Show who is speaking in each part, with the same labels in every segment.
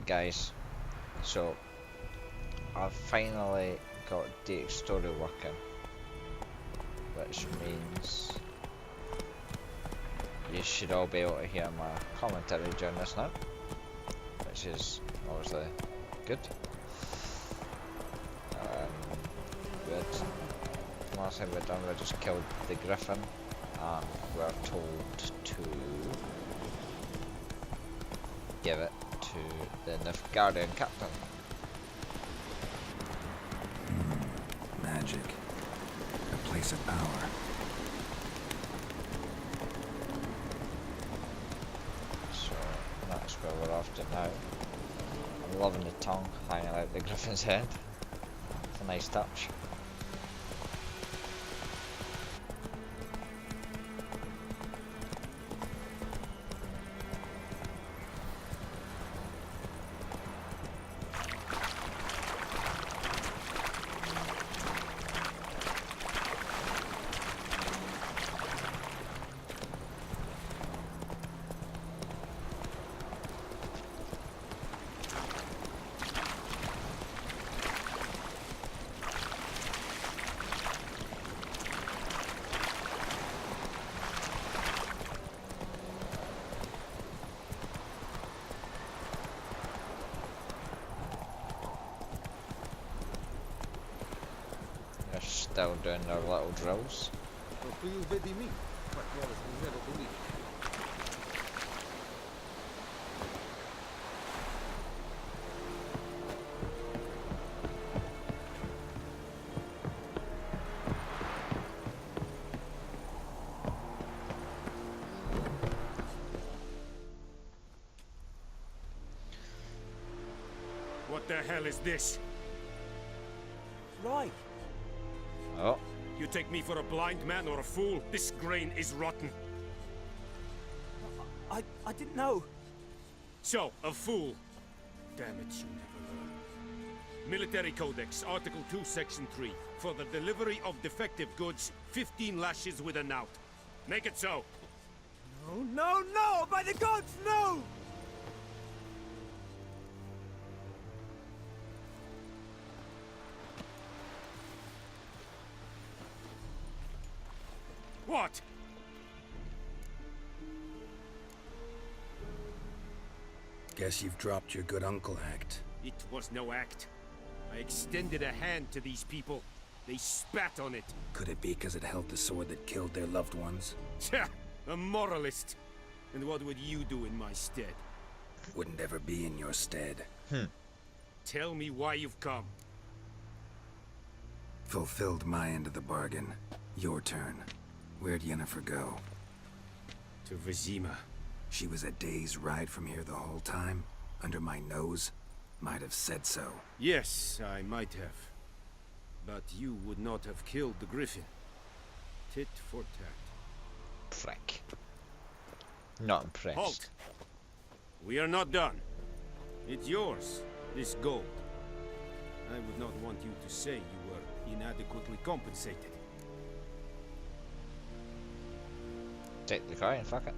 Speaker 1: Right guys, so I've finally got Date's story working, which means you should all be able to hear my commentary during this now, which is obviously good. Good. Last thing we've done, we just killed the griffin, and we're told to give it to the Nilfgaardian captain.
Speaker 2: Magic. A place of power.
Speaker 1: So that's where we're off to now. I'm loving the tongue hanging out the griffin's head. It's a nice touch. Still doing their little drills.
Speaker 3: What the hell is this?
Speaker 4: Right.
Speaker 1: Oh.
Speaker 3: You take me for a blind man or a fool? This grain is rotten.
Speaker 4: I didn't know.
Speaker 3: So, a fool. Damn it, you never learn. Military Codex, Article 2, Section 3. For the delivery of defective goods, 15 lashes with a knout. Make it so.
Speaker 4: No, no, no! By the gods, no!
Speaker 3: What?
Speaker 2: Guess you've dropped your good uncle act.
Speaker 3: It was no act. I extended a hand to these people. They spat on it.
Speaker 2: Could it be because it held the sword that killed their loved ones?
Speaker 3: Tja, a moralist. And what would you do in my stead?
Speaker 2: Wouldn't ever be in your stead.
Speaker 3: Tell me why you've come.
Speaker 2: Fulfilled my end of the bargain. Your turn. Where'd Yennefer go?
Speaker 3: To Vizima.
Speaker 2: She was a day's ride from here the whole time? Under my nose? Might have said so.
Speaker 3: Yes, I might have. But you would not have killed the griffin. Tit for tat.
Speaker 1: Frick. Not impressed.
Speaker 3: Halt! We are not done. It's yours, this gold. I would not want you to say you were inadequately compensated.
Speaker 1: Take the coin, fuck it.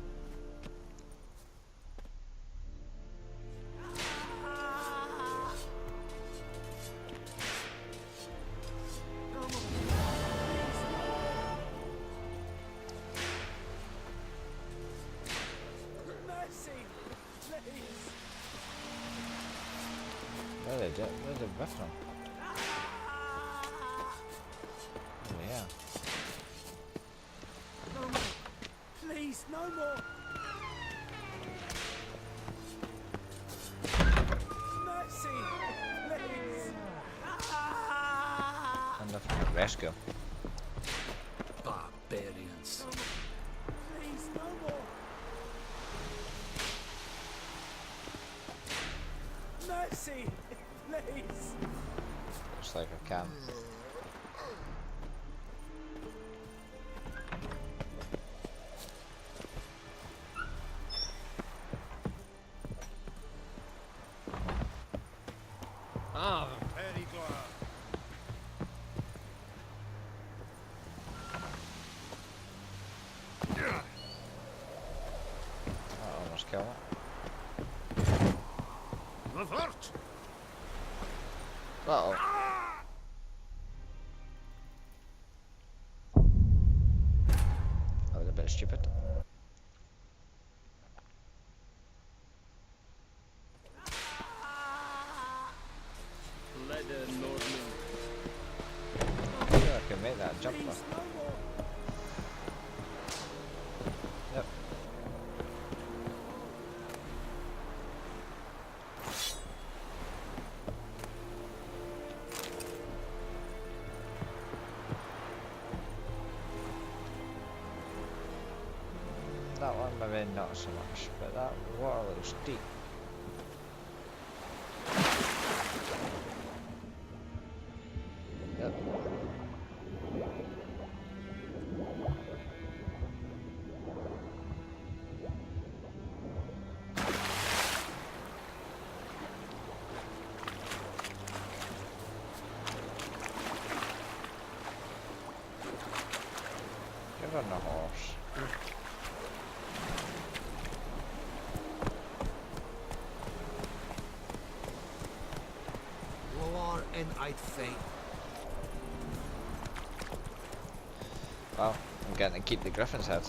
Speaker 1: Where's the restaurant? Oh yeah.
Speaker 4: No more. Please, no more. Mercy, please.
Speaker 1: And the fucking rescue.
Speaker 4: No
Speaker 5: Barbarians.
Speaker 4: more. Please, no more. Mercy, please.
Speaker 1: Looks like I can.
Speaker 5: Ah,
Speaker 3: Very glad.
Speaker 1: That almost killed it. Uh-oh. That was a bit stupid.
Speaker 5: Leather Norman.
Speaker 1: Yeah, I can make that jump though. Yep. That one maybe not so much, but that water looks deep. Yep. Give on the horse.
Speaker 4: War and I'd faint.
Speaker 1: Well, I'm getting to keep the griffin's head.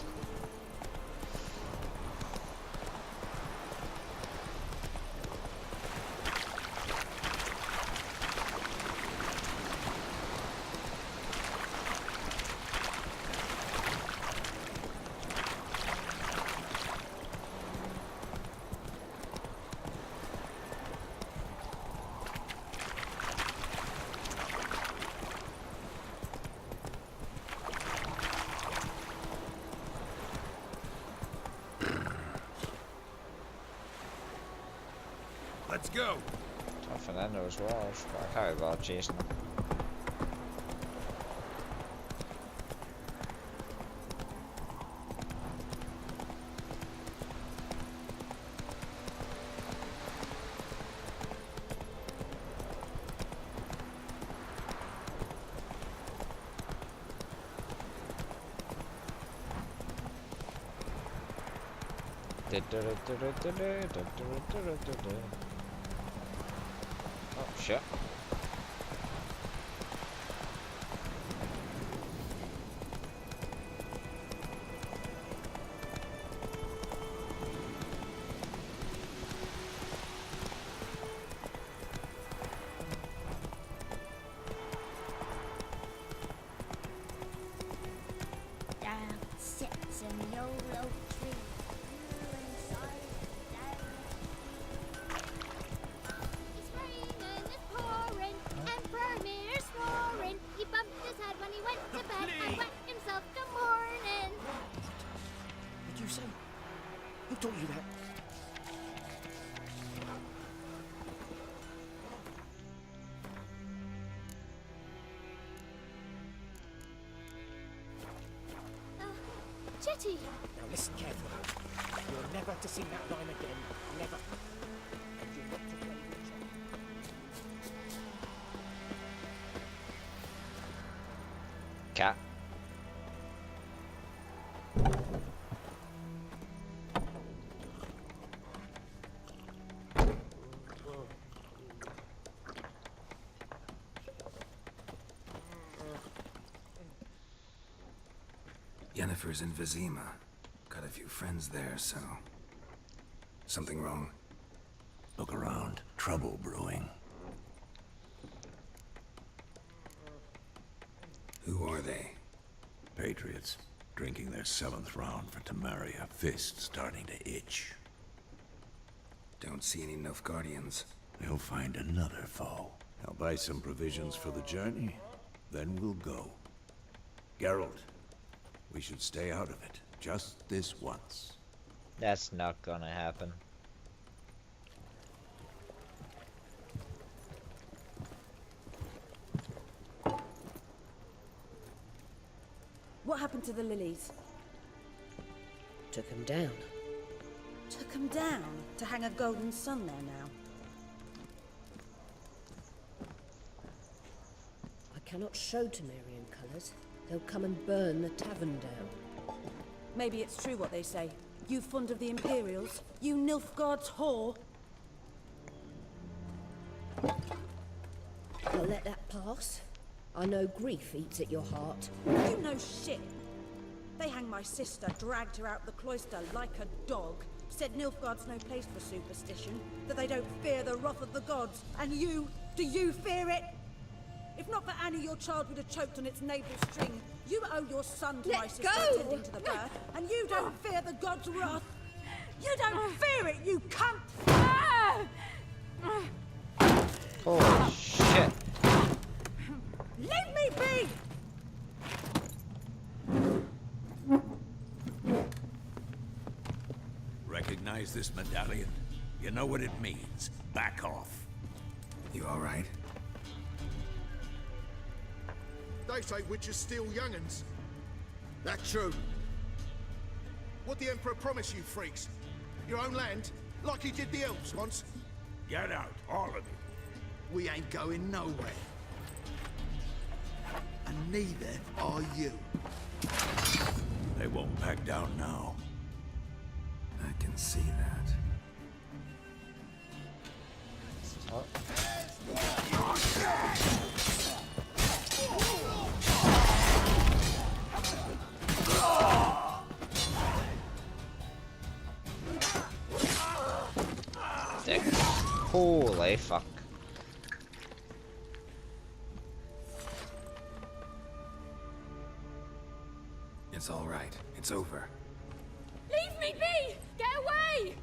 Speaker 3: Let's go.
Speaker 1: Tough and ender as well, but I can't be bothered chasing them. Oh shit.
Speaker 6: Down sits in the old oak tree. It's raining, it's pouring, and Vermeer's snoring. He bumped his head when he went to bed and wet himself till morning.
Speaker 4: What did you say? Who taught you that?
Speaker 6: Jetty!
Speaker 4: Now listen carefully. You're never to sing that line again. Never. And you're not to play with each other.
Speaker 1: Cat.
Speaker 2: Yennefer's in Vizima. Got a few friends there, so... Something wrong?
Speaker 7: Look around. Trouble brewing.
Speaker 2: Who are they?
Speaker 7: Patriots. Drinking their 7th round for Tamaria. Fist starting to itch.
Speaker 2: Don't see any Nilfgaardians.
Speaker 7: They'll find another foe. I'll buy some provisions for the journey. Then we'll go. Geralt, we should stay out of it. Just this once.
Speaker 1: That's not gonna happen.
Speaker 8: What happened to the lilies?
Speaker 9: Took him down.
Speaker 8: Took them down to hang a golden sun there now.
Speaker 9: I cannot show Temerian colours. They'll come and burn the tavern down.
Speaker 8: Maybe it's true what they say. You fond of the Imperials? You Nilfgaard's whore?
Speaker 9: I'll let that pass. I know grief eats at your heart.
Speaker 8: You know shit. They hanged my sister, dragged her out the cloister like a dog. Said Nilfgaard's no place for superstition, that they don't fear the wrath of the gods. And you, do you fear it? If not for Annie, your child would have choked on its navel string. You owe your son to my sister attending to the birth, and you don't fear the gods' wrath. You don't fear it, you cunt!
Speaker 1: Holy shit.
Speaker 8: Leave me be!
Speaker 7: Recognize this medallion? You know what it means. Back off.
Speaker 2: You all right?
Speaker 3: They say witches steal young'uns. That true. What the Emperor promised you, freaks? Your own land? Like he did the elves once?
Speaker 7: Get out, all of you.
Speaker 3: We ain't going nowhere. And neither are you.
Speaker 7: They won't back down now.
Speaker 2: I can see that.
Speaker 1: Dick. Holy fuck.
Speaker 2: It's all right. It's over.
Speaker 6: Leave me be! Get away!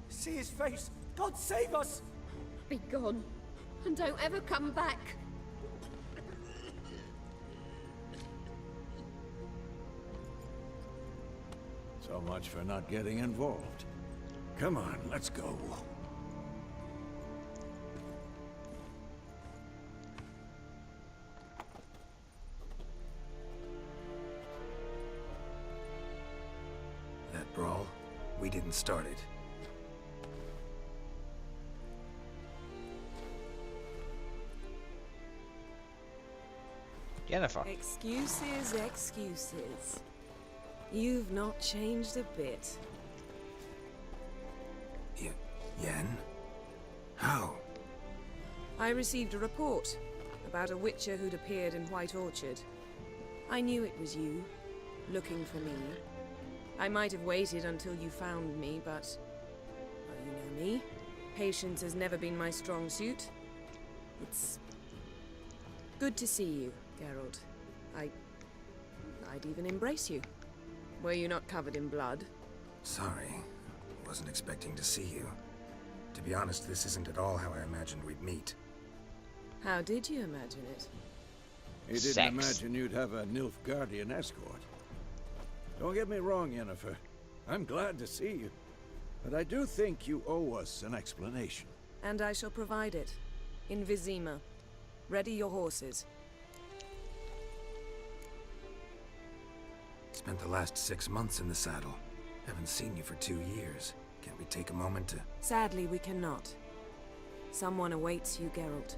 Speaker 4: See his face! God save us!
Speaker 6: Be gone. And don't ever come back.
Speaker 7: So much for not getting involved. Come on, let's go.
Speaker 2: That brawl, we didn't start it.
Speaker 1: Jennifer.
Speaker 10: Excuses, excuses. You've not changed a bit.
Speaker 2: Yen? How?
Speaker 10: I received a report about a witcher who'd appeared in White Orchard. I knew it was you, looking for me. I might have waited until you found me, but... well, you know me. Patience has never been my strong suit. It's... good to see you, Geralt. I'd even embrace you. Were you not covered in blood?
Speaker 2: Sorry. Wasn't expecting to see you. To be honest, this isn't at all how I imagined we'd meet.
Speaker 10: How did you imagine it?
Speaker 7: You didn't
Speaker 1: Sex.
Speaker 7: imagine you'd have a Nilfgaardian escort. Don't get me wrong, Yennefer. I'm glad to see you. But I do think you owe us an explanation.
Speaker 10: And I shall provide it. In Vizima. Ready your horses.
Speaker 2: Spent the last 6 months in the saddle. Haven't seen you for 2 years. Can't we take a moment to...
Speaker 10: Sadly, we cannot. Someone awaits you, Geralt.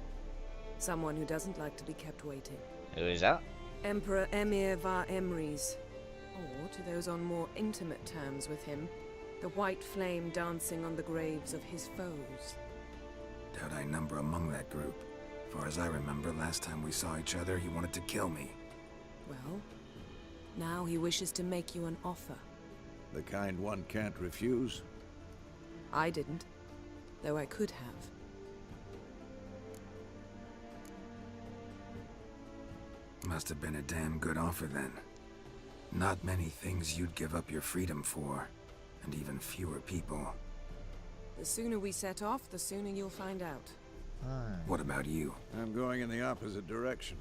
Speaker 10: Someone who doesn't like to be kept waiting.
Speaker 1: Who is that?
Speaker 10: Emperor Emir var Emrys. Or, to those on more intimate terms with him, the white flame dancing on the graves of his foes.
Speaker 2: Doubt I number among that group. Far as I remember, last time we saw each other, he wanted to kill me.
Speaker 10: Well, now he wishes to make you an offer.
Speaker 7: The kind one can't refuse.
Speaker 10: I didn't, though I could have.
Speaker 2: Must have been a damn good offer then. Not many things you'd give up your freedom for, and even fewer people.
Speaker 10: The sooner we set off, the sooner you'll find out.
Speaker 2: What about you?
Speaker 7: I'm going in the opposite direction.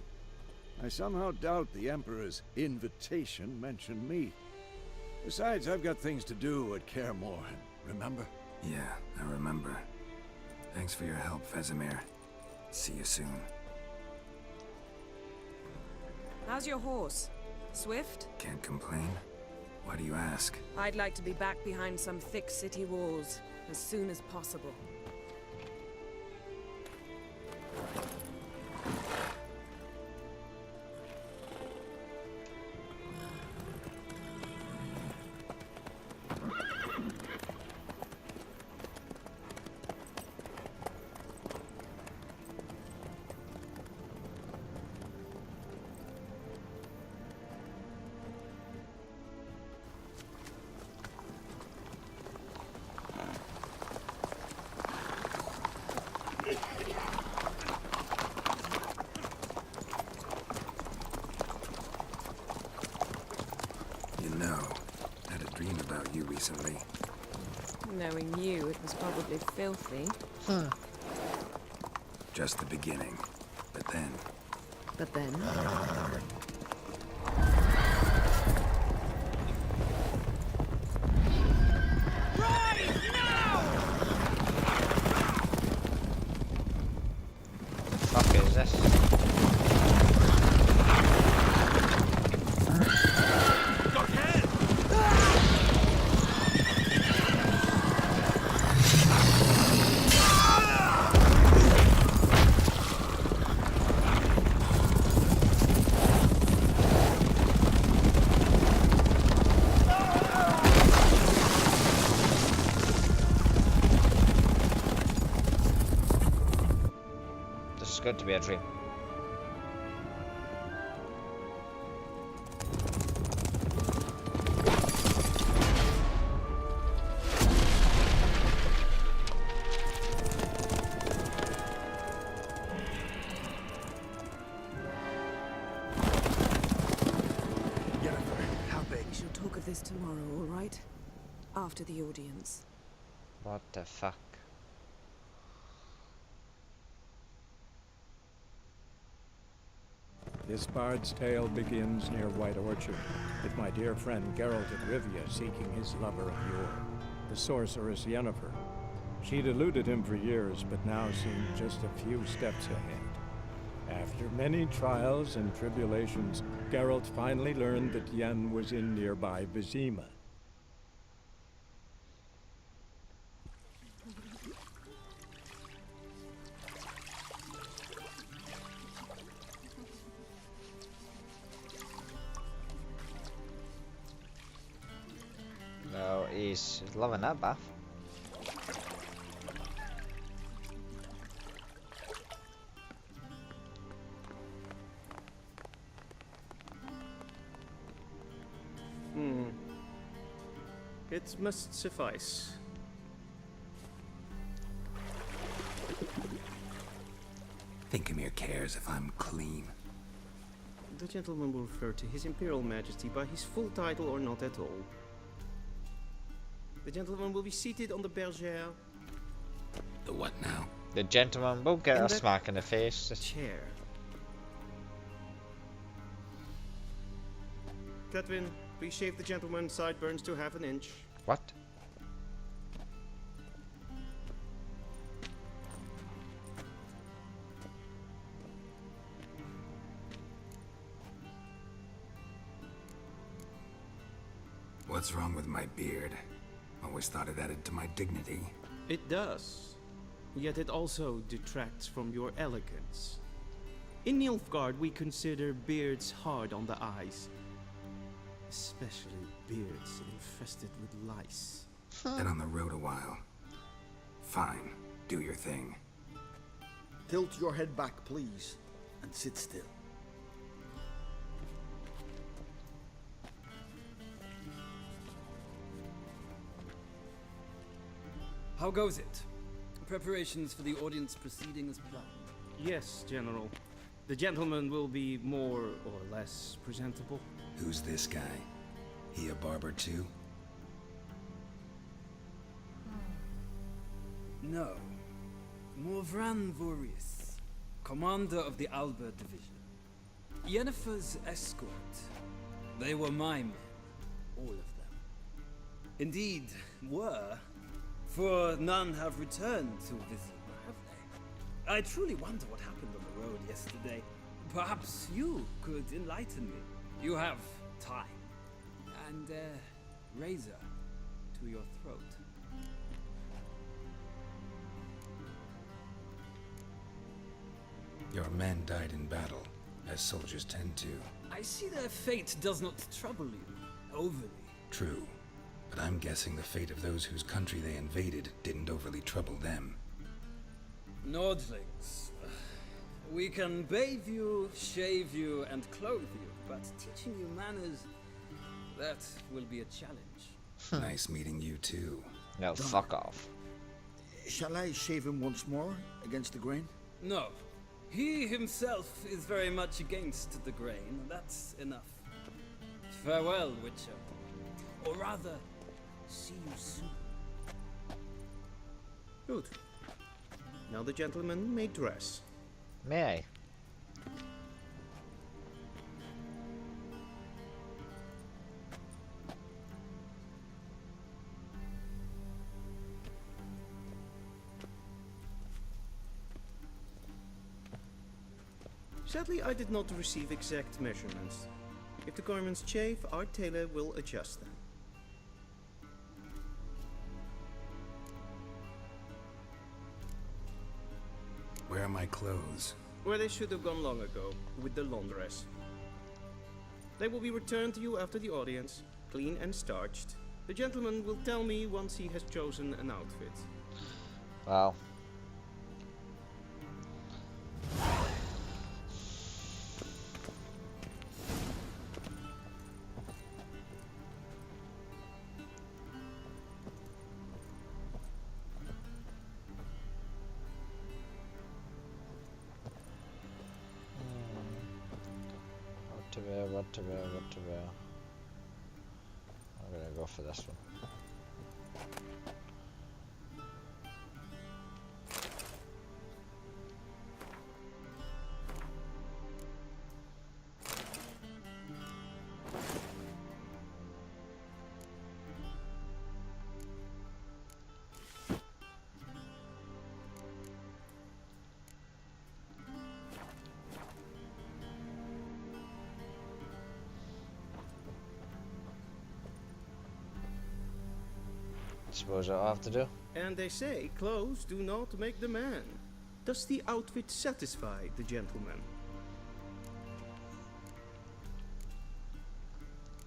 Speaker 7: I somehow doubt the Emperor's invitation mentioned me. Besides, I've got things to do at Kaer Morhen, remember?
Speaker 2: Yeah, I remember. Thanks for your help, Vesemir. See you soon.
Speaker 10: How's your horse? Swift?
Speaker 2: Can't complain. Why do you ask?
Speaker 10: I'd like to be back behind some thick city walls as soon as possible.
Speaker 2: recently.
Speaker 10: Knowing you, it was probably filthy.
Speaker 2: Just the beginning. But then...
Speaker 10: But then...
Speaker 1: Fuck is this? This is going to be a dream.
Speaker 10: We shall talk of this tomorrow, all right? After the audience.
Speaker 1: What the fuck?
Speaker 11: This bard's tale begins near White Orchard, with my dear friend Geralt of Rivia seeking his lover of yore, the sorceress Yennefer. She'd eluded him for years, but now seemed just a few steps ahead. After many trials and tribulations, Geralt finally learned that Yen was in nearby Vizima.
Speaker 1: No, he's loving that bath.
Speaker 5: It must suffice.
Speaker 2: Thinkemere cares if I'm clean.
Speaker 5: The gentleman will refer to His Imperial Majesty by his full title or not at all. The gentleman will be seated on the bergère.
Speaker 2: The what now?
Speaker 1: The gentleman will get
Speaker 5: In
Speaker 1: a
Speaker 5: the
Speaker 1: smack in the face.
Speaker 5: Chair. Catwin, please shave the gentleman's sideburns to half an inch.
Speaker 1: What?
Speaker 2: What's wrong with my beard? Always thought it added to my dignity.
Speaker 5: It does. Yet it also detracts from your elegance. In Nilfgaard, we consider beards hard on the eyes. Especially beards infested with lice.
Speaker 2: Been on the road a while. Fine, do your thing.
Speaker 12: Tilt your head back, please, and sit still.
Speaker 13: How goes it? Preparations for the audience proceeding as planned?
Speaker 5: Yes, General. The gentleman will be more or less presentable.
Speaker 2: Who's this guy? He a barber too?
Speaker 13: No. Morvran Vorius, commander of the Alba Division. Yennefer's escort. They were my men. All of them. Indeed, were. For none have returned to Vizima, have they? I truly wonder what happened on the road yesterday. Perhaps you could enlighten me. You have time. And a razor to your throat.
Speaker 2: Your men died in battle, as soldiers tend to.
Speaker 13: I see their fate does not trouble you overly.
Speaker 2: True, but I'm guessing the fate of those whose country they invaded didn't overly trouble them.
Speaker 13: Nordlings. We can bathe you, shave you, and clothe you, but teaching you manners, that will be a challenge.
Speaker 2: Nice meeting you too.
Speaker 1: No, fuck off.
Speaker 12: Shall I shave him once more, against the grain?
Speaker 13: No. He himself is very much against the grain, that's enough. Farewell, Witcher. Or rather, See you soon.
Speaker 5: Good. Now the gentleman may dress.
Speaker 1: May I?
Speaker 5: Sadly, I did not receive exact measurements. If the garments chafe, our tailor will adjust them.
Speaker 2: Where are my clothes?
Speaker 5: Where they should have gone long ago, with the laundress. They will be returned to you after the audience, clean and starched. The gentleman will tell me once he has chosen an outfit.
Speaker 1: Wow. What to wear. I'm gonna go for this one. Suppose I'll have to do.
Speaker 5: And they say clothes do not make the man. Does the outfit satisfy the gentleman?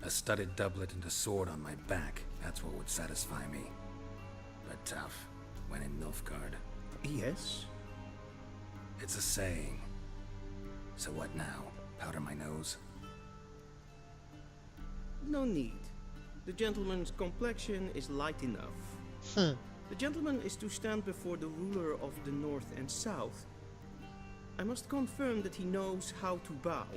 Speaker 2: A studded doublet and a sword on my back. That's what would satisfy me. But tough, when in Nilfgaard.
Speaker 5: Yes.
Speaker 2: It's a saying. So what now? Powder my nose?
Speaker 5: No need. The gentleman's complexion is light enough. The gentleman is to stand before the ruler of the North and South. I must confirm that he knows how to bow.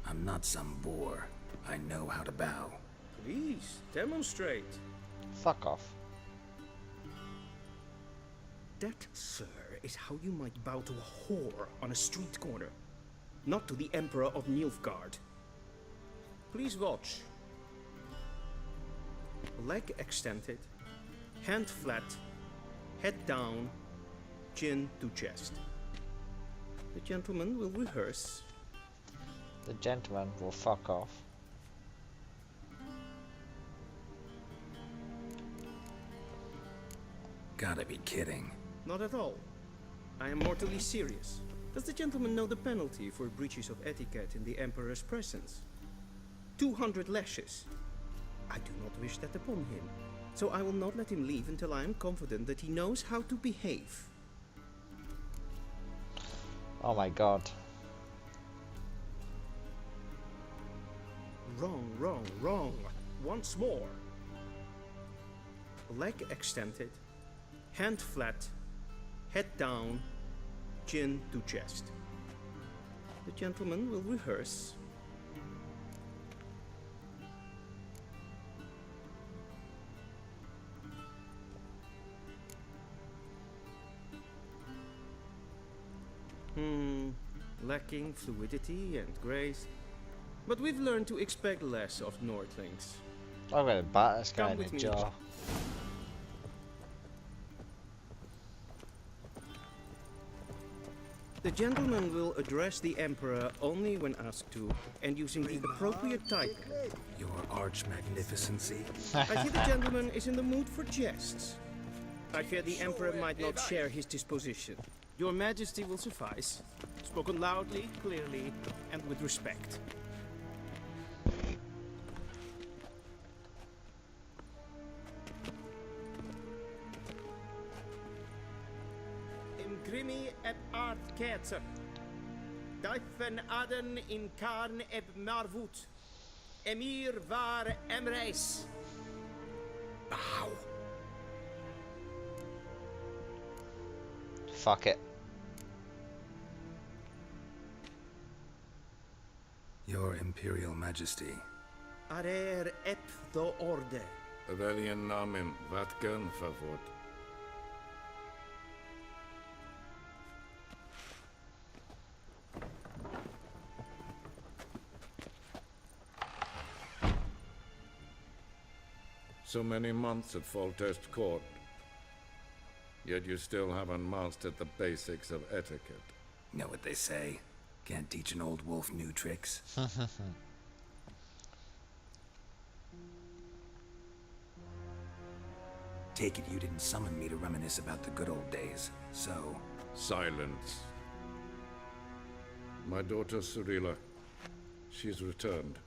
Speaker 2: I'm not some boor. I know how to bow.
Speaker 5: Please, demonstrate.
Speaker 1: Fuck off.
Speaker 5: That, sir, is how you might bow to a whore on a street corner, not to the Emperor of Nilfgaard. Please watch. Leg extended, hand flat, head down, chin to chest. The gentleman will rehearse.
Speaker 1: The gentleman will fuck off.
Speaker 2: Gotta be kidding.
Speaker 5: Not at all. I am mortally serious. Does the gentleman know the penalty for breaches of etiquette in the Emperor's presence? 200 lashes. I do not wish that upon him, so I will not let him leave until I am confident that he knows how to behave.
Speaker 1: Oh my god.
Speaker 5: Wrong. Once more. Leg extended, hand flat, head down, chin to chest. The gentleman will rehearse. Lacking fluidity and grace. But we've learned to expect less of Nordlings.
Speaker 1: I'm gonna bat this guy
Speaker 5: Come
Speaker 1: in the
Speaker 5: with me.
Speaker 1: jaw.
Speaker 5: The gentleman will address the Emperor only when asked to, and using the appropriate title.
Speaker 2: Your arch magnificency.
Speaker 5: I hear the gentleman is in the mood for jests. I fear the Emperor might not share his disposition. Your Majesty will suffice. Spoken loudly, clearly, and with respect. Imgrimi eb art ketzer. Dijfen aden in karn eb marvoet. Emir var emreis.
Speaker 2: Bow.
Speaker 1: Fuck it.
Speaker 2: Your Imperial Majesty.
Speaker 4: Arer ep the orde.
Speaker 11: Welchen Namen? Wat gern favor? So many months at Foltest Court. Yet you still haven't mastered the basics of etiquette.
Speaker 2: Know what they say? Can't teach an old wolf new tricks. Take it you didn't summon me to reminisce about the good old days, so...
Speaker 11: Silence. My daughter Cyrilla, she's returned.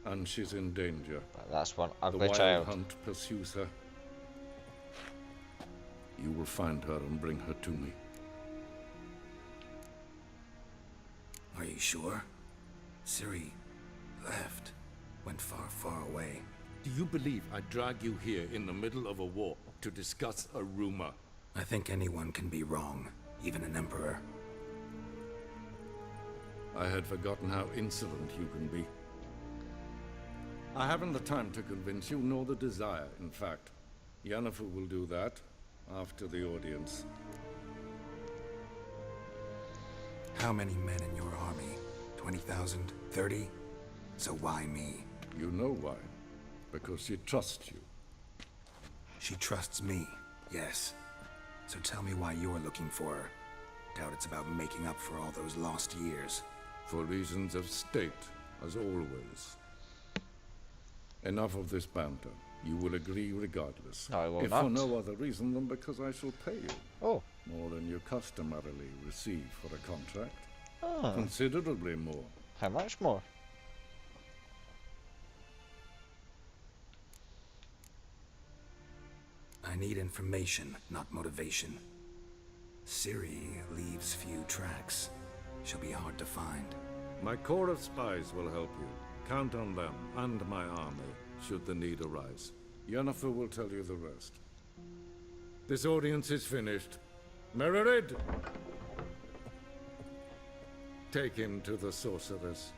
Speaker 11: And she's in danger.
Speaker 1: That's one
Speaker 11: The
Speaker 1: ugly
Speaker 11: wild
Speaker 1: child.
Speaker 11: hunt pursues her. You will find her and bring her to me.
Speaker 2: Are you sure? Ciri left. Went far, far away.
Speaker 11: Do you believe I drag you here in the middle of a war to discuss a rumor?
Speaker 2: I think anyone can be wrong, even an emperor.
Speaker 11: I had forgotten how insolent you can be. I haven't the time to convince you, nor the desire, in fact. Yennefer will do that after the audience.
Speaker 2: How many men in your army? 20,000? 30? So why me?
Speaker 11: You know why. Because she trusts you.
Speaker 2: She trusts me, yes. So tell me why you're looking for her. Doubt it's about making up for all those lost years.
Speaker 11: For reasons of state, as always. Enough of this banter. You will agree regardless.
Speaker 1: No, I will
Speaker 11: if
Speaker 1: not.
Speaker 11: for no other reason than because I shall pay you.
Speaker 1: Oh.
Speaker 11: More than you customarily receive for a contract.
Speaker 1: Oh.
Speaker 11: Considerably more.
Speaker 1: How much more?
Speaker 2: I need information, not motivation. Ciri leaves few tracks. She'll be hard to find.
Speaker 11: My corps of spies will help you. Count on them and my army, should the need arise. Yennefer will tell you the rest. This audience is finished. Mererid! Take him to the sorceress.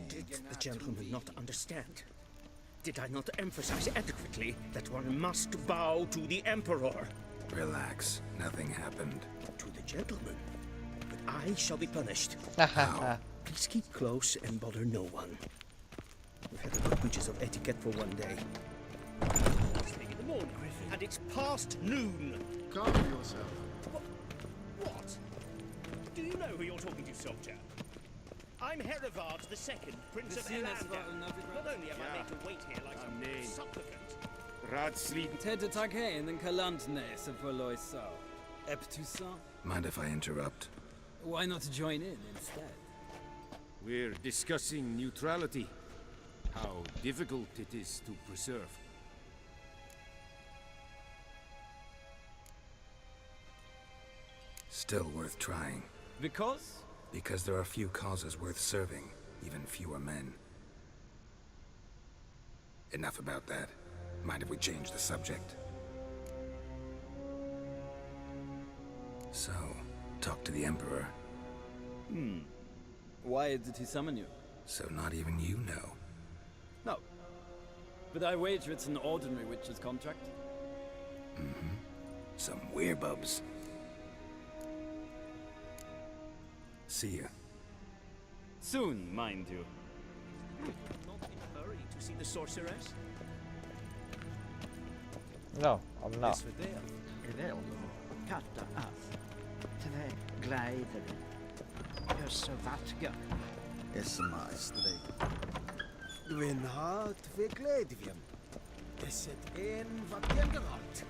Speaker 4: Did the gentleman not understand? Did I not emphasize adequately that one must bow to the Emperor?
Speaker 2: Relax. Nothing happened.
Speaker 4: To the gentleman. But I shall be punished.
Speaker 2: How?
Speaker 4: Please keep close and bother no one. We've had enough breaches of etiquette for one day. It's 3 in the morning, and it's past noon.
Speaker 12: Calm yourself.
Speaker 4: What? Do you know who you're talking to, soldier? I'm Herivard II, Prince of Elander. Not only am I made to wait here like some supplicant.
Speaker 3: Radslieden.
Speaker 13: Tedde tag heen en kalantnese for Loisau. Eptusan.
Speaker 2: Mind if I interrupt?
Speaker 13: Why not join in instead?
Speaker 3: We're discussing neutrality. How difficult it is to preserve.
Speaker 2: Still worth trying.
Speaker 13: Because?
Speaker 2: Because there are few causes worth serving, even fewer men. Enough about that. Mind if we change the subject? So, talk to the Emperor.
Speaker 13: Why did he summon you?
Speaker 2: So not even you know.
Speaker 13: No. But I wager it's an ordinary witch's contract.
Speaker 2: Mm-hmm. Some werebubs. See ya.
Speaker 13: Soon, mind you.
Speaker 4: Not in a hurry to see the sorceress?
Speaker 1: No, I'm not.
Speaker 14: Wel, katta af. Tre gleider. Össevatga.
Speaker 12: Esmaestri. Dwyn hat ve gledvien. Eset en wat genderat.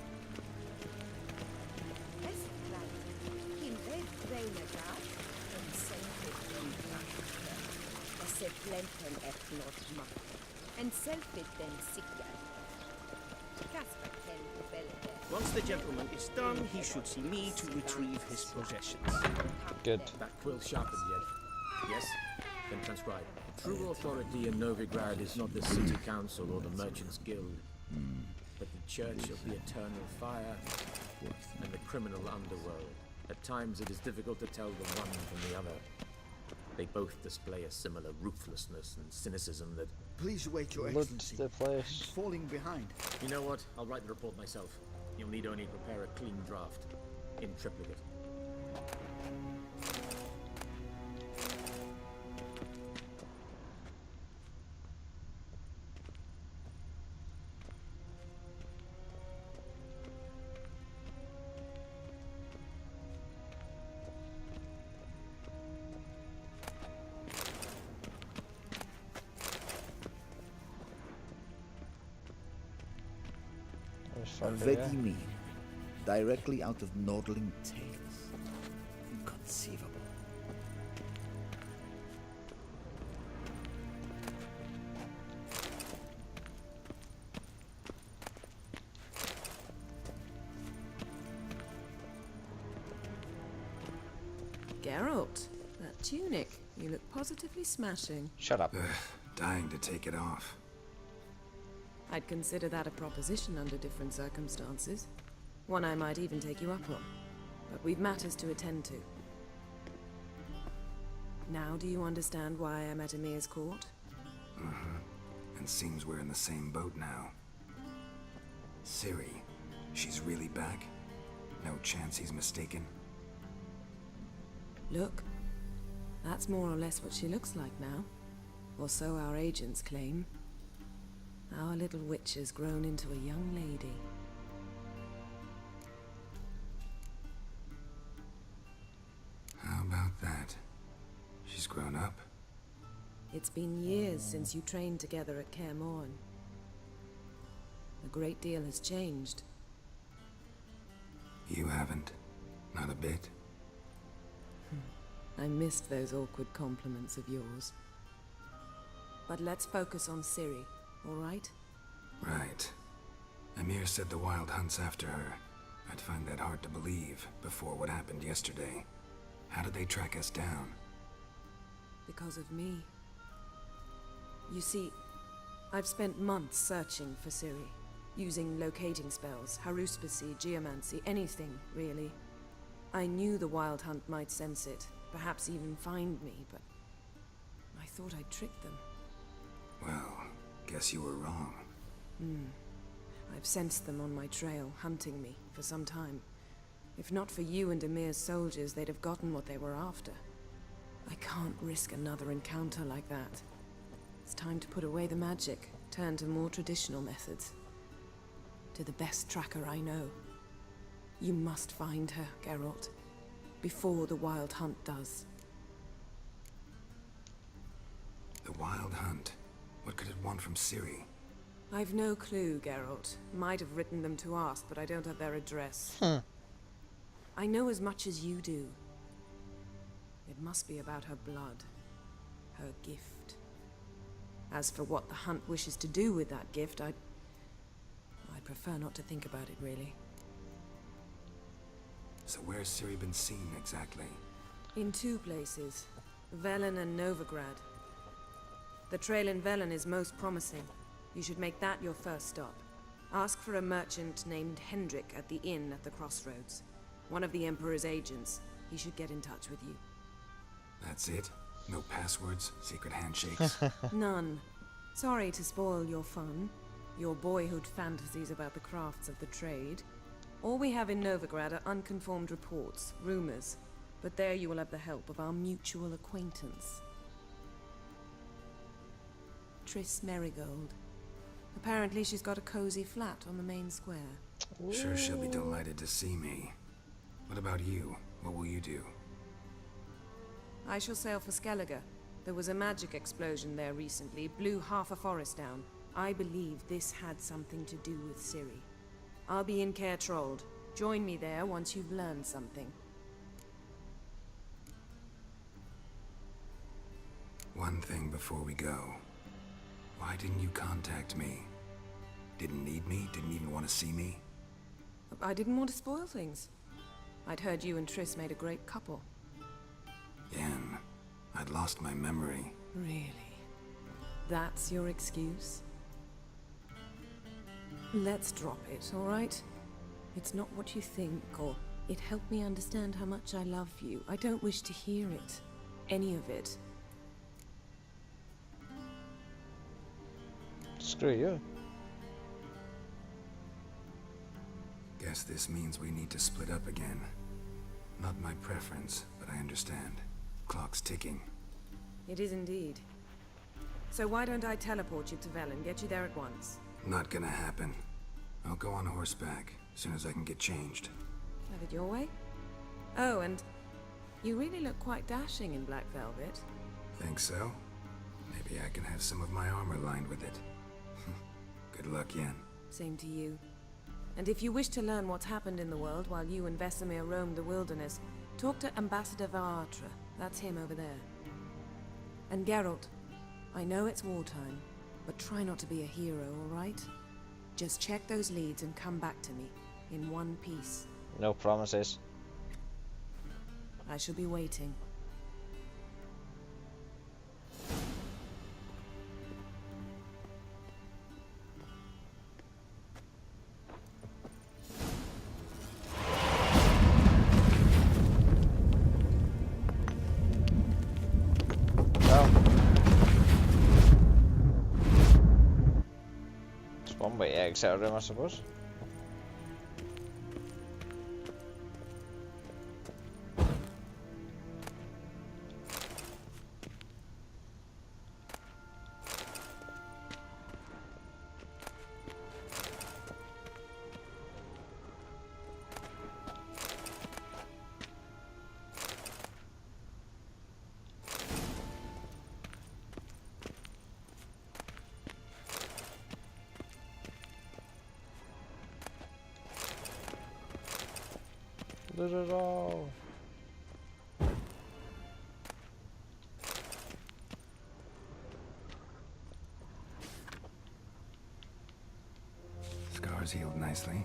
Speaker 4: Once the gentleman is done, he should see me to retrieve his possessions.
Speaker 1: Good.
Speaker 12: That quill sharpened yet? Yes? Then transcribe.
Speaker 15: True authority in Novigrad is not the city council or the merchants guild, but the Church of the Eternal Fire and the criminal underworld. At times it is difficult to tell the one from the other. They both display a similar ruthlessness and cynicism that...
Speaker 12: Please wait, Your Excellency. I'm falling behind.
Speaker 15: You know what? I'll write the report myself. You'll need only prepare a clean draft, in triplicate.
Speaker 16: Vedi mean, directly out of Nordling tales. Inconceivable.
Speaker 10: Geralt, that tunic. You look positively smashing.
Speaker 1: Shut up.
Speaker 2: Dying to take it off.
Speaker 10: I'd consider that a proposition under different circumstances. One I might even take you up on. But we've matters to attend to. Now do you understand why I'm at Emir's court?
Speaker 2: And seems we're in the same boat now. Ciri, she's really back? No chance he's mistaken?
Speaker 10: Look, that's more or less what she looks like now. Or so our agents claim. Our little witch has grown into a young lady.
Speaker 2: How about that? She's grown up?
Speaker 10: It's been years since you trained together at Kaer Morhen. A great deal has changed.
Speaker 2: You haven't. Not a bit.
Speaker 10: I missed those awkward compliments of yours. But let's focus on Ciri. All right?
Speaker 2: Right. Emir said the Wild Hunt's after her. I'd find that hard to believe before what happened yesterday. How did they track us down?
Speaker 10: Because of me. You see, I've spent months searching for Ciri, using locating spells, haruspicy, geomancy, anything, really. I knew the Wild Hunt might sense it, perhaps even find me, but I thought I'd tricked them.
Speaker 2: Well, guess you were wrong.
Speaker 10: I've sensed them on my trail, hunting me, for some time. If not for you and Emir's soldiers, they'd have gotten what they were after. I can't risk another encounter like that. It's time to put away the magic, turn to more traditional methods. To the best tracker I know. You must find her, Geralt. Before the Wild Hunt does.
Speaker 2: The Wild Hunt? What could it want from Ciri?
Speaker 10: I've no clue, Geralt. Might have written them to ask, but I don't have their address. I know as much as you do. It must be about her blood. Her gift. As for what the Hunt wishes to do with that gift, I'd prefer not to think about it, really.
Speaker 2: So where's Ciri been seen, exactly?
Speaker 10: In two places. Velen and Novigrad. The trail in Velen is most promising. You should make that your first stop. Ask for a merchant named Hendrik at the inn at the crossroads. One of the Emperor's agents. He should get in touch with you.
Speaker 2: That's it? No passwords? Secret handshakes?
Speaker 10: None. Sorry to spoil your fun. Your boyhood fantasies about the crafts of the trade. All we have in Novigrad are unconfirmed reports, rumors. But there you will have the help of our mutual acquaintance. Triss Merigold. Apparently she's got a cozy flat on the main square.
Speaker 2: Sure she'll be delighted to see me. What about you? What will you do?
Speaker 10: I shall sail for Skellige. There was a magic explosion there recently, blew half a forest down. I believe this had something to do with Ciri. I'll be in Caer Trold. Join me there once you've learned something.
Speaker 2: One thing before we go. Why didn't you contact me? Didn't need me? Didn't even want to see me?
Speaker 10: I didn't want to spoil things. I'd heard you and Triss made a great couple.
Speaker 2: Yen, I'd lost my memory.
Speaker 10: Really? That's your excuse? Let's drop it, all right? It's not what you think, or it helped me understand how much I love you. I don't wish to hear it. Any of it.
Speaker 1: Screw you.
Speaker 2: Guess this means we need to split up again. Not my preference, but I understand. Clock's ticking.
Speaker 10: It is indeed. So why don't I teleport you to Vel and get you there at once?
Speaker 2: Not gonna happen. I'll go on horseback as soon as I can get changed.
Speaker 10: Have it your way? Oh, and you really look quite dashing in black velvet.
Speaker 2: Think so? Maybe I can have some of my armor lined with it. Good luck, Yen.
Speaker 10: Same to you. And if you wish to learn what's happened in the world while you and Vesemir roamed the wilderness, talk to Ambassador Varatra. That's him over there. And Geralt, I know it's wartime, but try not to be a hero, all right? Just check those leads and come back to me, in one piece.
Speaker 1: No promises.
Speaker 10: I shall be waiting.
Speaker 1: One way exit room, I suppose. Did it all.
Speaker 2: Scars healed nicely.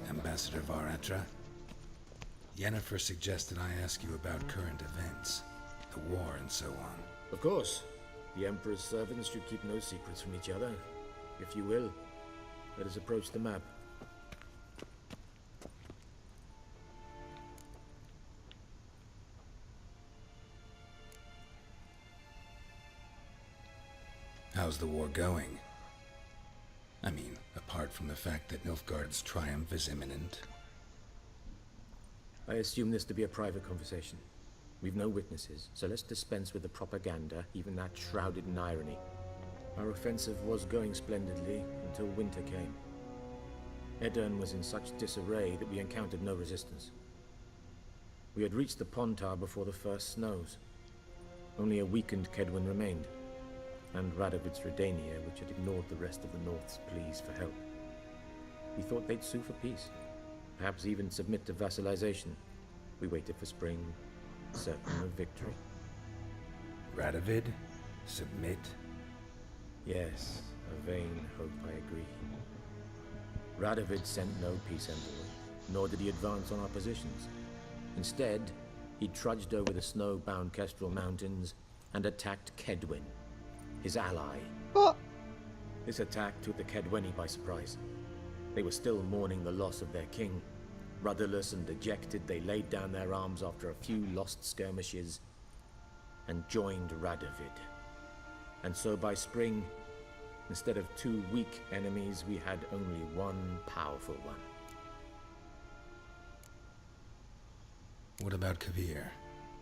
Speaker 2: Ambassador Varatra, Yennefer suggested I ask you about current events, the war and so on.
Speaker 15: Of course. The Emperor's servants should keep no secrets from each other. If you will, let us approach the map.
Speaker 2: How's the war going? I mean, apart from the fact that Nilfgaard's triumph is imminent.
Speaker 15: I assume this to be a private conversation. We've no witnesses, so let's dispense with the propaganda, even that shrouded in irony. Our offensive was going splendidly until winter came. Edirn was in such disarray that we encountered no resistance. We had reached the Pontar before the first snows. Only a weakened Kedwin remained, and Radovid's Redania, which had ignored the rest of the North's pleas for help. We thought they'd sue for peace, perhaps even submit to vassalization. We waited for spring, certain of victory.
Speaker 2: Radovid? Submit?
Speaker 15: Yes, a vain hope, I agree. Radovid sent no peace envoy, nor did he advance on our positions. Instead, he trudged over the snow-bound Kestrel Mountains and attacked Kedwin, his ally.
Speaker 1: What?
Speaker 15: This attack took the Kedweni by surprise. They were still mourning the loss of their king. Rudderless and dejected, they laid down their arms after a few lost skirmishes and joined Radovid. And so by spring, instead of two weak enemies, we had only one powerful one.
Speaker 2: What about Kavir?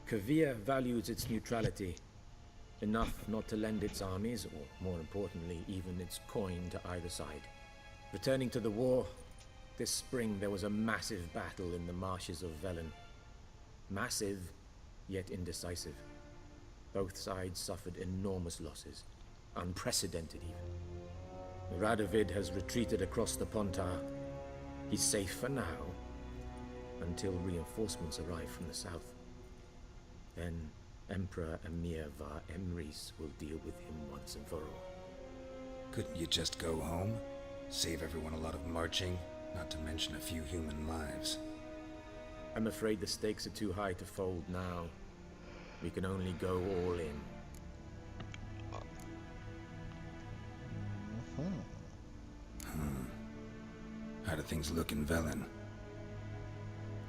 Speaker 15: Kavir values its neutrality, enough not to lend its armies, or more importantly, even its coin to either side. Returning to the war, this spring there was a massive battle in the marshes of Velen. Massive, yet indecisive. Both sides suffered enormous losses, unprecedented even. Radovid has retreated across the Pontar. He's safe for now, until reinforcements arrive from the south. Then Emperor Emir Var Emrys will deal with him once and for all.
Speaker 2: Couldn't you just go home? Save everyone a lot of marching, not to mention a few human lives.
Speaker 15: I'm afraid the stakes are too high to fold now. We can only go all in.
Speaker 2: How do things look in Velen?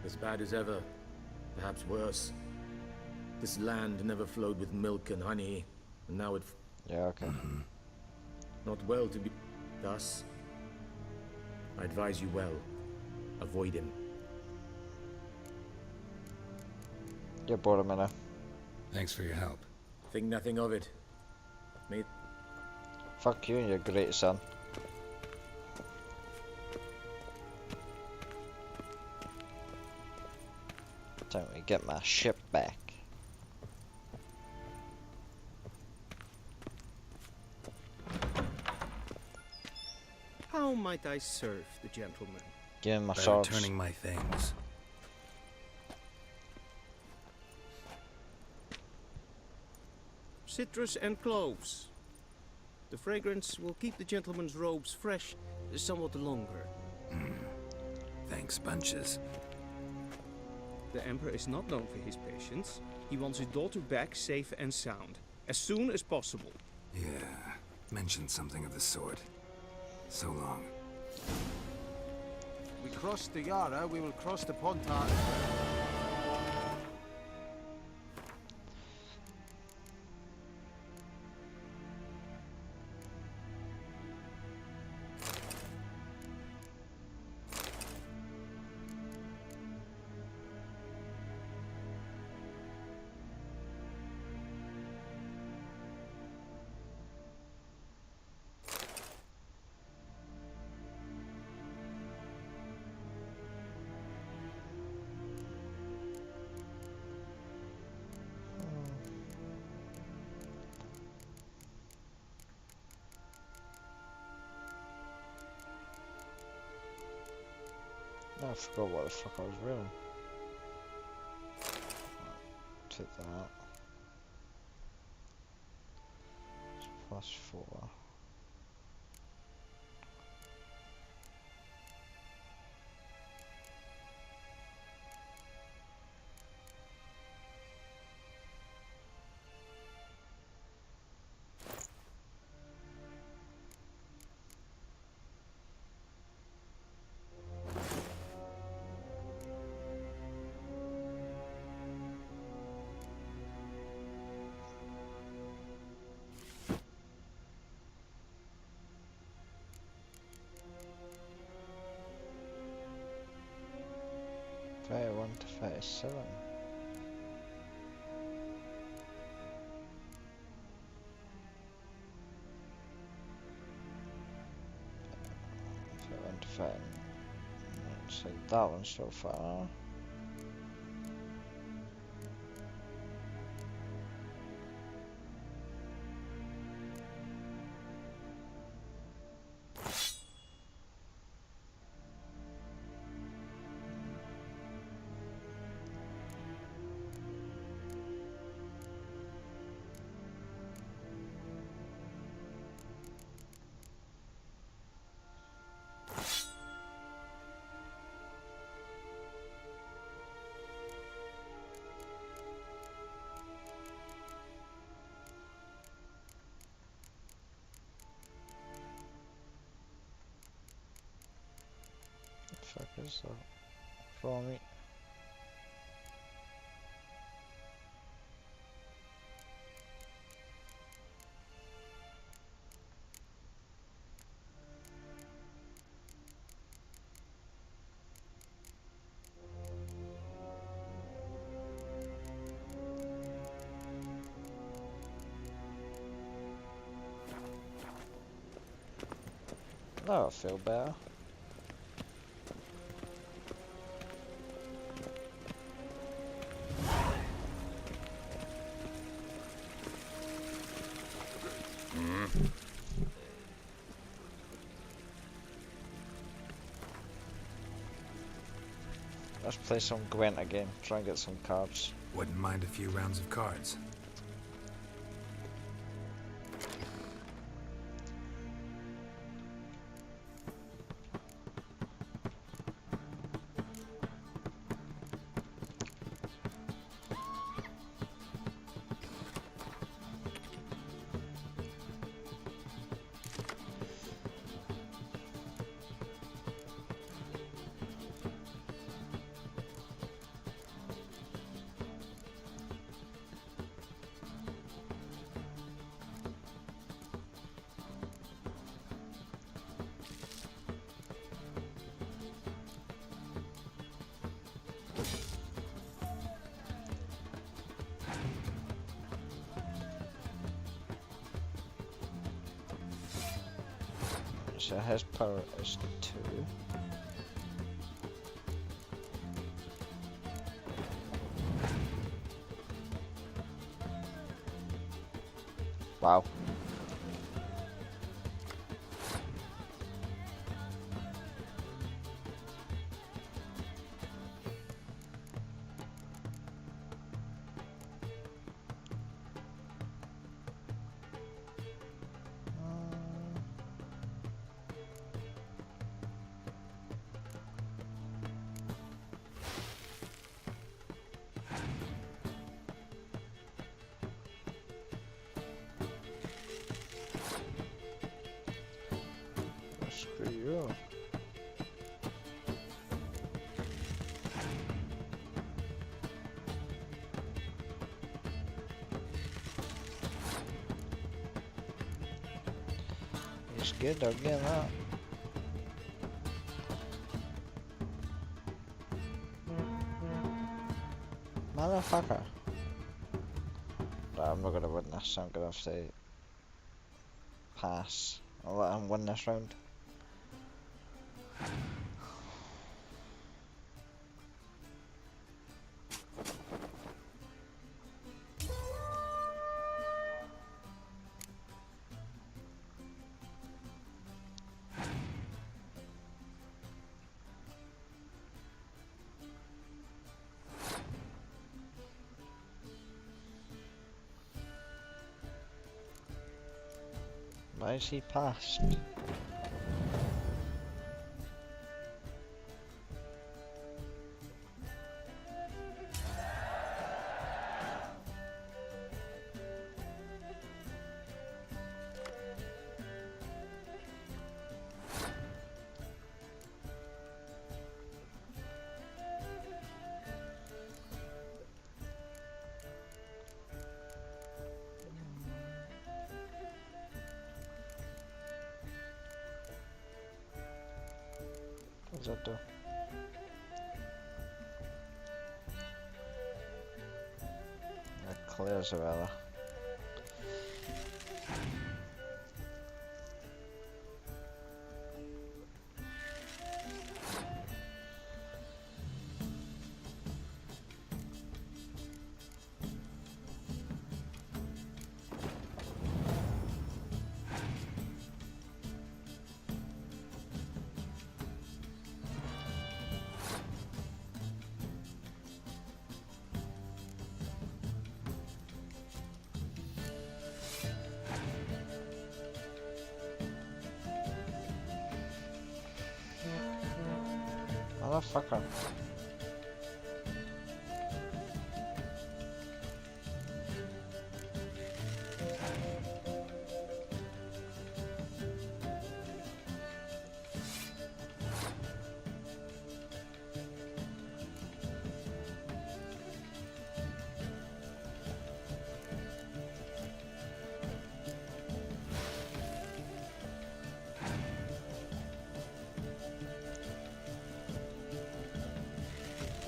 Speaker 15: As bad as ever, perhaps worse. This land never flowed with milk and honey, and now it...
Speaker 1: Yeah, okay.
Speaker 15: Not well to be... Thus, I advise you well. Avoid him.
Speaker 1: You're bored of me now.
Speaker 2: Thanks for your help.
Speaker 15: Think nothing of it. May...
Speaker 1: Fuck you and your great son. Time to get my ship back.
Speaker 5: How might I serve the gentleman?
Speaker 1: Give him my
Speaker 2: By
Speaker 1: swords.
Speaker 2: returning my things.
Speaker 5: Citrus and cloves. The fragrance will keep the gentleman's robes fresh somewhat longer.
Speaker 2: Thanks, bunches.
Speaker 5: The Emperor is not known for his patience. He wants his daughter back safe and sound, as soon as possible.
Speaker 2: Yeah, mentioned something of the sort. So long.
Speaker 17: We cross the Yara, we will cross the Pontar.
Speaker 1: I forgot what the fuck I was wearing. Took that. +4. Okay, 1 to 37. So 1 to 5. So that one so far. Fuck is that for me? No, I feel better. Let's play some Gwent again, try and get some cards.
Speaker 2: Wouldn't mind a few rounds of cards.
Speaker 1: So his power is 2. Wow. Screw you. He's good, I'll get that. Motherfucker. Right, I'm not gonna win this, I'm gonna have to pass. I'll let him win this round. Why is he passed? What does that do? That clears the weather. Motherfucker.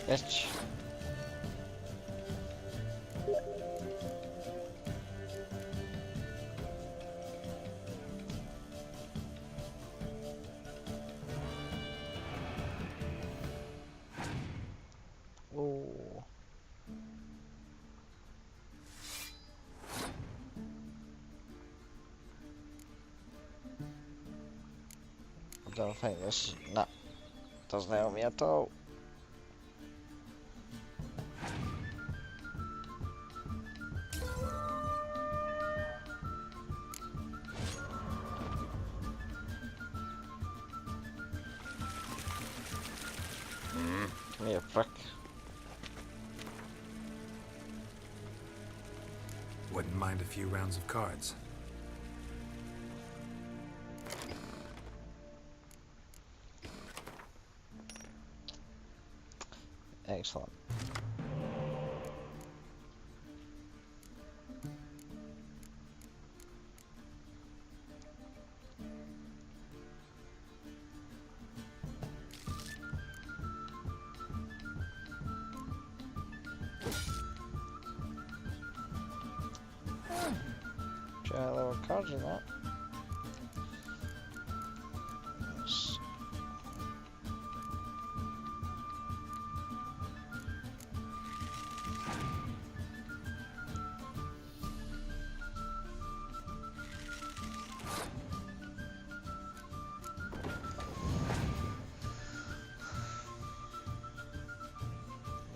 Speaker 1: Bitch. I don't think this... Nah. Doesn't help me at all. Come here, prick.
Speaker 2: Wouldn't mind a few rounds of cards.
Speaker 1: Excellent. Try a little cards in that. Yes.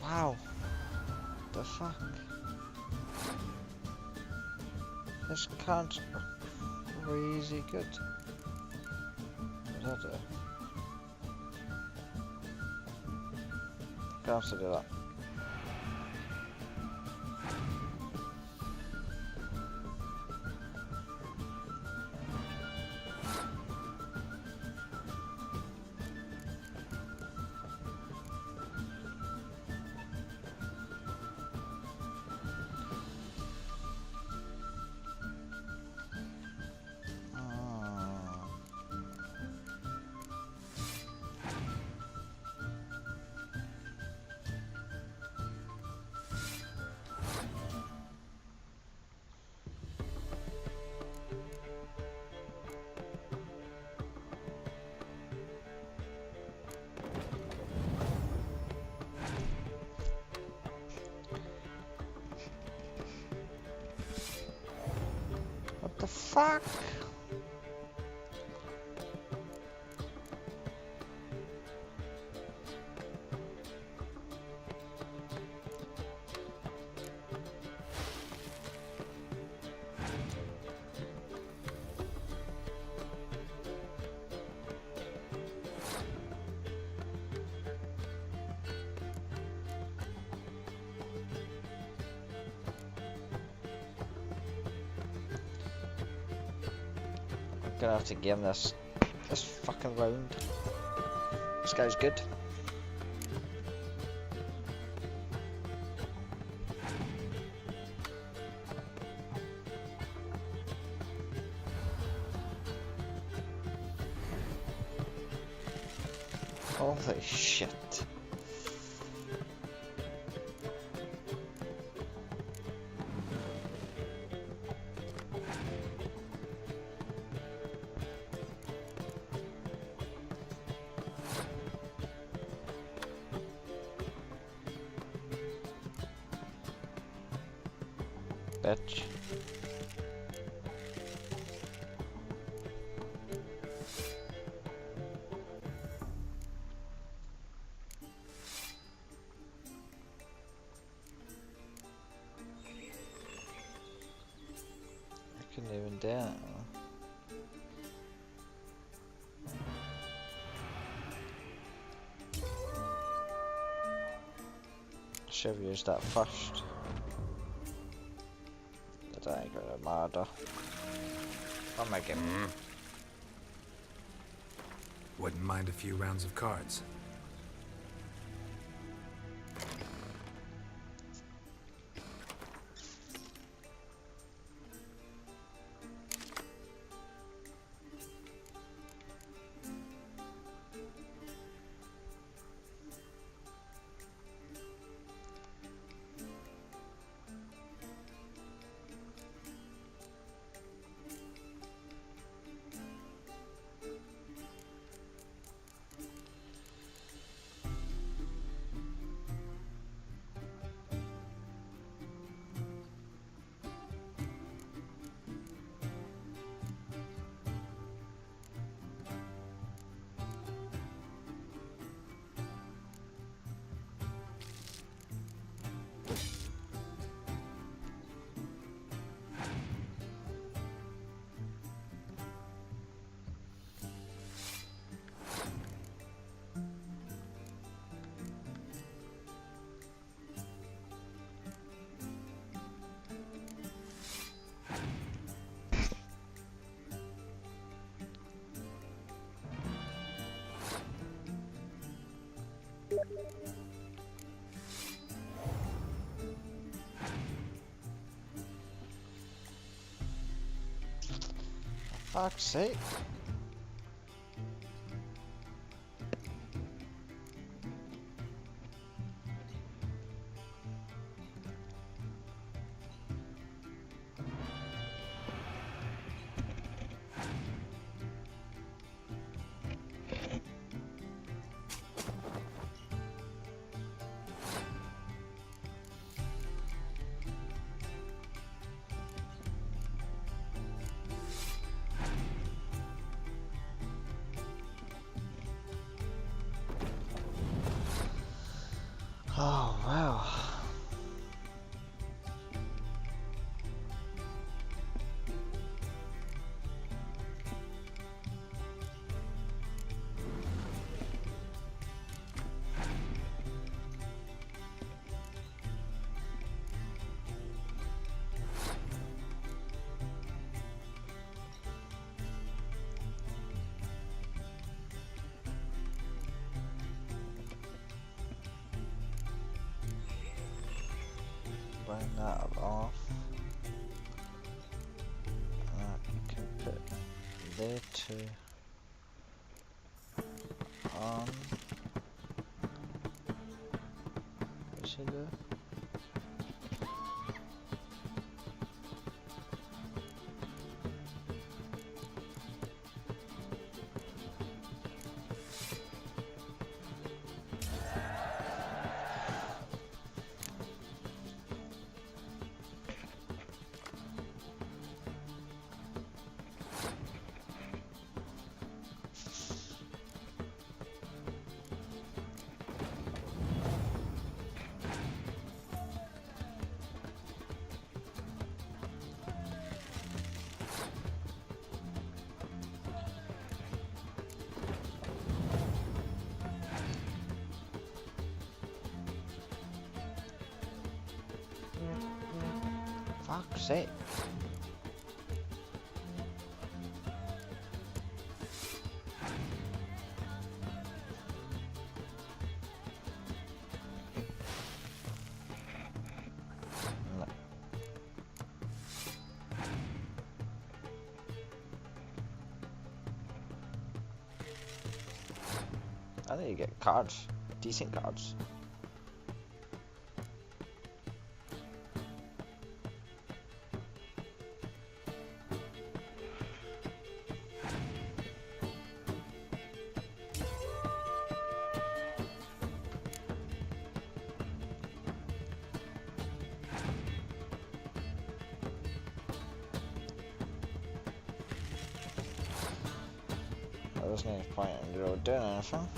Speaker 1: Wow. The fuck? This cards are crazy good. What does that do? Gonna have to do that. What the fuck? Gonna have to game this fucking round. This guy's good. Holy shit. Bitch. I couldn't even do it. Should have used that first. That ain't gonna matter. I'll make it.
Speaker 2: Wouldn't mind a few rounds of cards.
Speaker 1: Fuck's sake. Oh, wow. Burn that off. I can put there to on. What should I do? Fuck's sake. No. I think you get cards, decent cards. There's no point in doing anything.